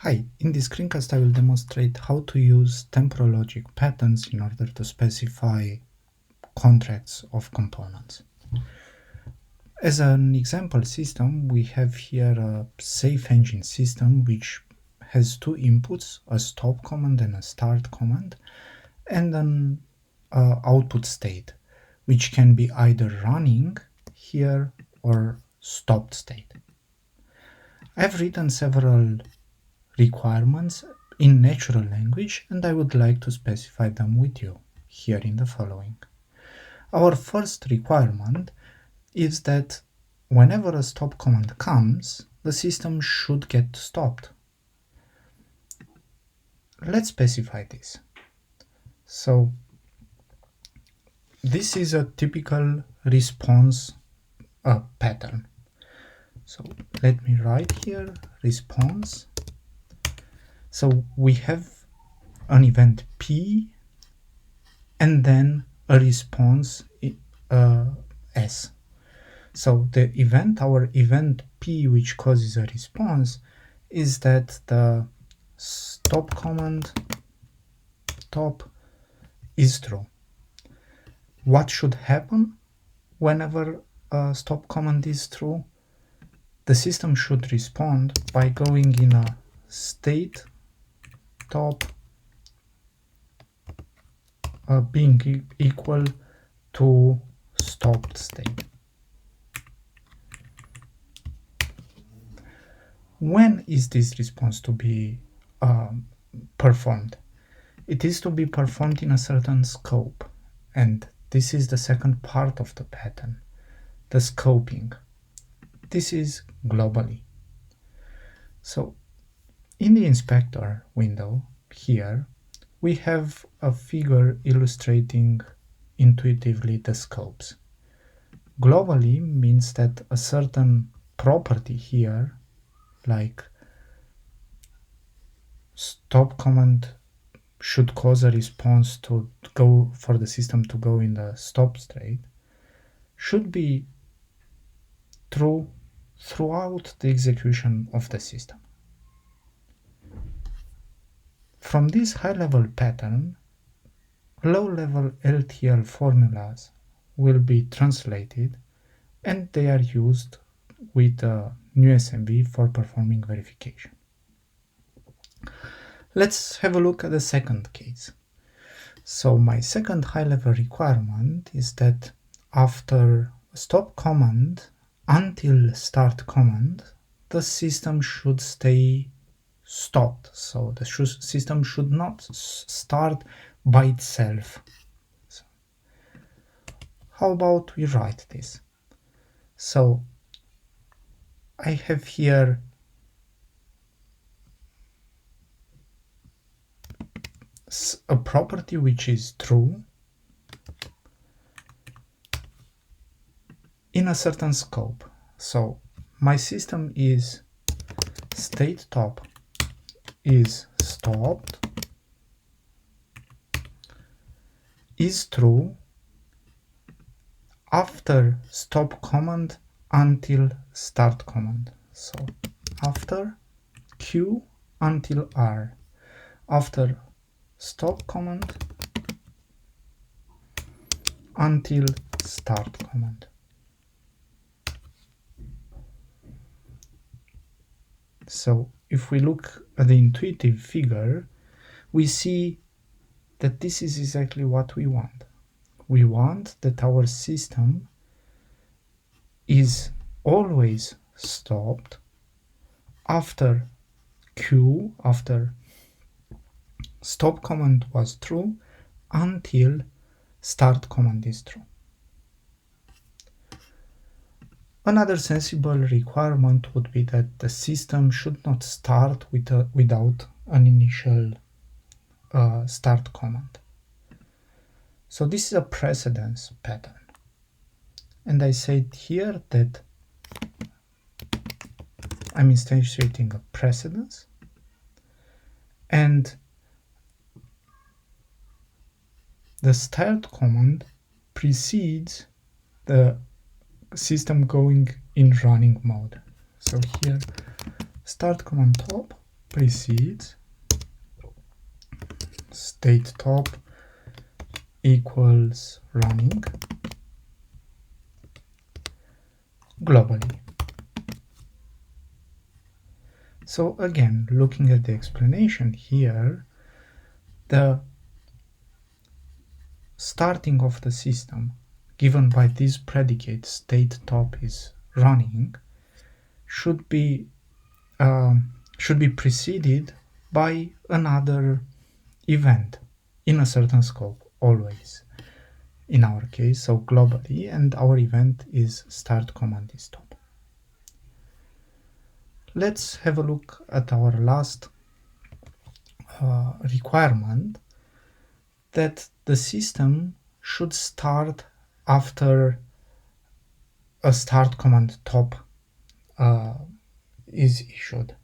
Hi, in this screencast I will demonstrate how to use temporal logic patterns in order to specify contracts of components. As an example system, we have here a safe engine system which has two inputs, a stop command and a start command, and an output state, which can be either running here or stopped state. I've written several requirements in natural language, and I would like to specify them with you here in the following. Our first requirement is that whenever a stop command comes, the system should get stopped. Let's specify this. So this is a typical response pattern. So let me write here response. So we have an event P and then a response S. So the event, our event P, which causes a response, is that the stop command top is true. What should happen whenever a stop command is true? The system should respond by going in a state top being equal to stopped state. When is this response to be performed? It is to be performed in a certain scope, and this is the second part of the pattern, the scoping. This is globally. So in the inspector window here, we have a figure illustrating intuitively the scopes. Globally means that a certain property here, like stop command should cause a response to go for the system to go in the stop state, should be true throughout the execution of the system. From this high-level pattern, low-level LTL formulas will be translated, and they are used with NewSMV for performing verification. Let's have a look at the second case. So my second high-level requirement is that after stop command until start command, the system should stay stopped. So the system should not start by itself. So how about we write this? So I have here a property which is true in a certain scope. So my system is state top is stopped is true after stop command until start command. So after Q until R, after stop command until start command. So if we look at the intuitive figure, we see that this is exactly what we want. We want that our system is always stopped after Q, after stop command was true, until start command is true. Another sensible requirement would be that the system should not start without an initial start command. So this is a precedence pattern. And I said here that I'm instantiating a precedence, and the start command precedes the system going in running mode. So here start command top precedes state top equals running globally. So again, looking at the explanation here, the starting of the system given by this predicate state top is running should be preceded by another event in a certain scope, always in our case, so globally, and our event is start command is stop. Let's have a look at our last requirement, that the system should start after a start command top is issued.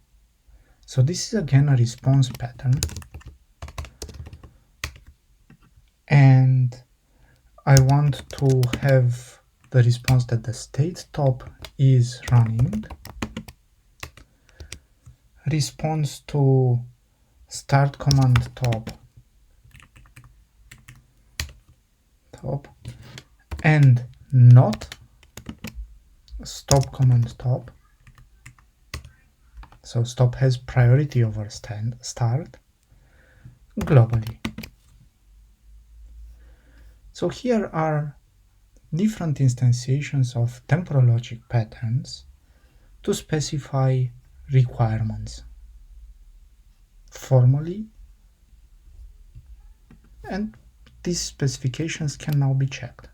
So this is again a response pattern, and I want to have the response that the state top is running, response to start command top, and not stop command top. So stop has priority over start globally. So here are different instantiations of temporal logic patterns to specify requirements formally, and these specifications can now be checked.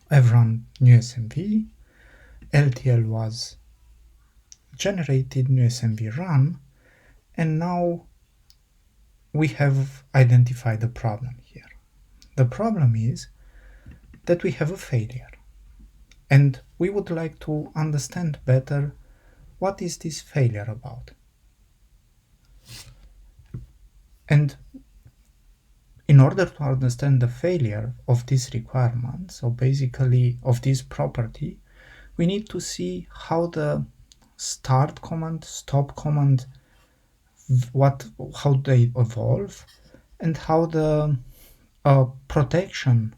I've run new SMV, LTL was generated, new SMV run, and now we have identified the problem here. The problem is that we have a failure, and we would like to understand better what is this failure about. And in order to understand the failure of this requirement, so basically of this property, we need to see how the start command, stop command, how they evolve, and how the protection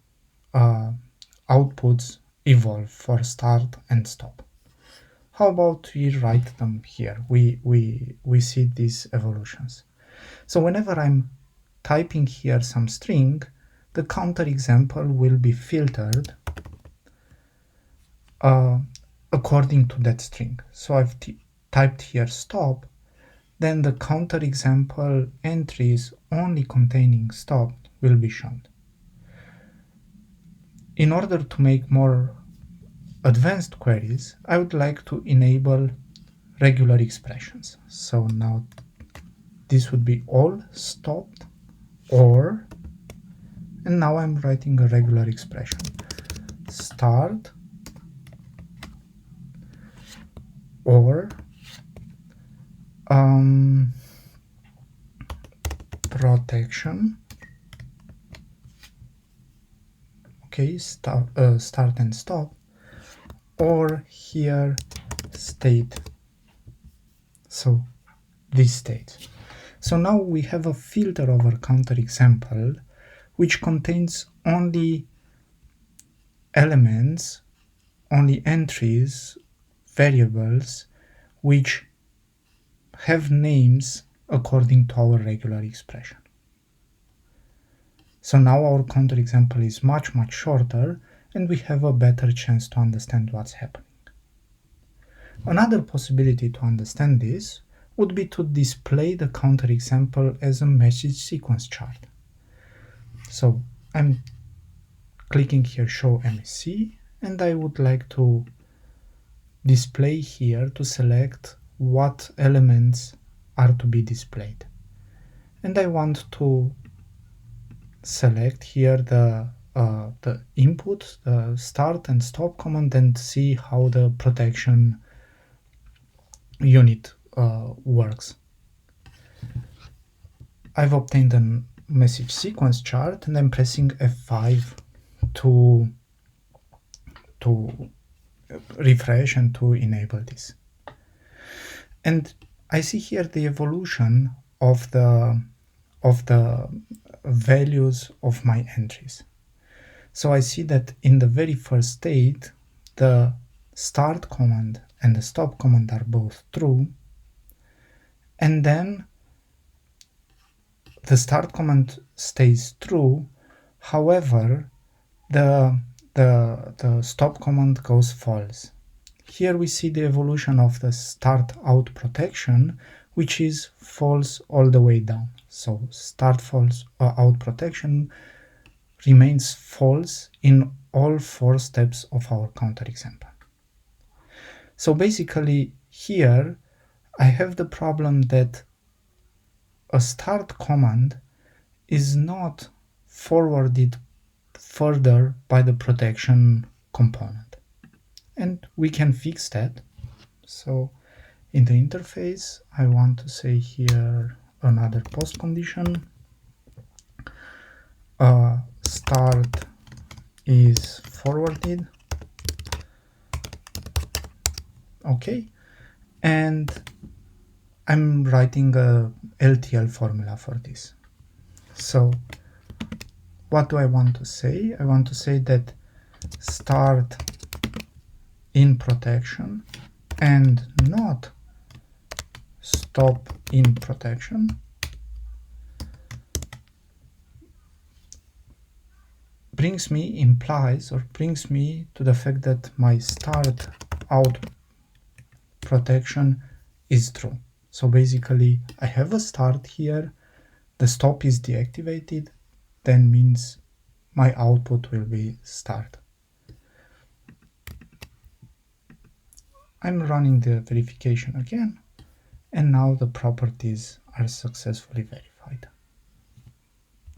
outputs evolve for start and stop. How about we write them here? We see these evolutions. So whenever I'm typing here some string, the counterexample will be filtered according to that string. So I've typed here stop, then the counterexample entries only containing stop will be shown. In order to make more advanced queries, I would like to enable regular expressions. So now this would be all stopped, or, and now I'm writing a regular expression. Start or protection, okay, start and stop, or here state, so this state. So now we have a filter over counterexample which contains only elements, only entries, variables which have names according to our regular expression. So now our counterexample is much shorter, and we have a better chance to understand what's happening. Another possibility to understand this would be to display the counterexample as a message sequence chart. So I'm clicking here show MSC, and I would like to display here to select what elements are to be displayed. And I want to select here the input, the start and stop command, and see how the protection unit works. I've obtained a message sequence chart, and I'm pressing F5 to refresh and to enable this. And I see here the evolution of the values of my entries. So I see that in the very first state, the start command and the stop command are both true, and then the start command stays true. However, the stop command goes false. Here we see the evolution of the start out protection, which is false all the way down. So start false out protection remains false in all 4 steps of our counterexample. So basically here I have the problem that a start command is not forwarded further by the protection component. And we can fix that. So in the interface, I want to say here another post condition. Start is forwarded. Okay. And I'm writing a LTL formula for this. So what do I want to say? I want to say that start in protection and not stop in protection brings me to the fact that my start out protection is true. So basically I have a start here, the stop is deactivated, then means my output will be start. I'm running the verification again, and now the properties are successfully verified.